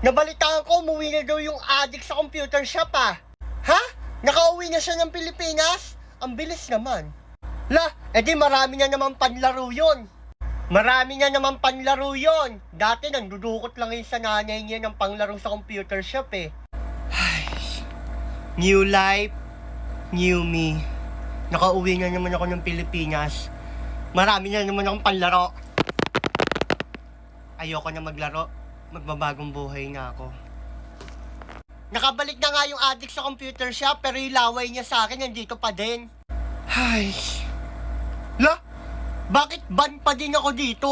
Nabalitaan ko, umuwi na daw yung addict sa computer shop ah. Ha? Nakauwi na siya ng Pilipinas? Ang bilis naman. La, edi marami na naman panlaro yun. Marami na naman panlaro yun. Dati nandudukot lang yun sa nanay niya ng panglaro sa computer shop eh. Ay, new life, new me. Nakauwi na naman ako ng Pilipinas. Marami na naman akong panlaro. Ayoko na maglaro. Magbabagong buhay na ako. Nakabalik na nga yung addict sa computer shop, pero yung laway niya sa akin nandito pa din. Ay. La, bakit ban pa din ako dito?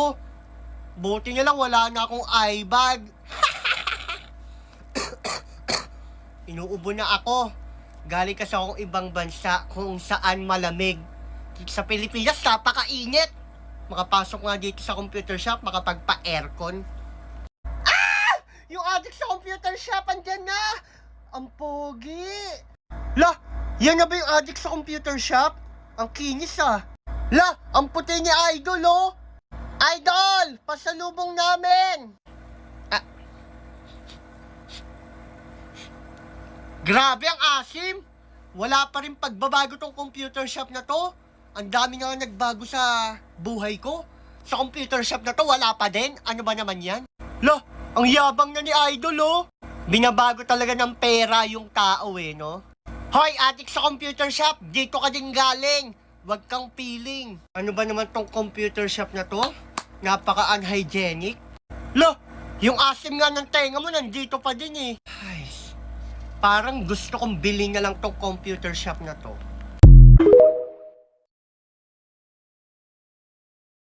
Buti na lang wala na akong eye bag. Inuubo na ako. Galing kasi akong ibang bansa kung saan malamig. Sa Pilipinas, napakainit. Makapasok nga dito sa computer shop, makapagpa-aircon. Yung addict sa computer shop, andyan na! Ang pogi! La, yan na ba yung addict sa computer shop? Ang kinis ah! La, ang puti ni Idol oh! Idol! Pasalubong namin! Ah. Grabe ang asim! Wala pa rin pagbabago tong computer shop na to. Ang dami nga nagbago sa buhay ko. Sa computer shop na to, wala pa din. Ano ba naman yan? La, ang yabang na ni Idol, oh. Binabago talaga ng pera yung tao, eh, no? Hoy, addict sa computer shop, dito ka din galing. Huwag kang feeling. Ano ba naman tong computer shop na to? Napaka-unhygienic. Lo, yung asim nga ng tenga mo nandito pa din, eh. Ay, parang gusto kong bilhin na lang tong computer shop na to.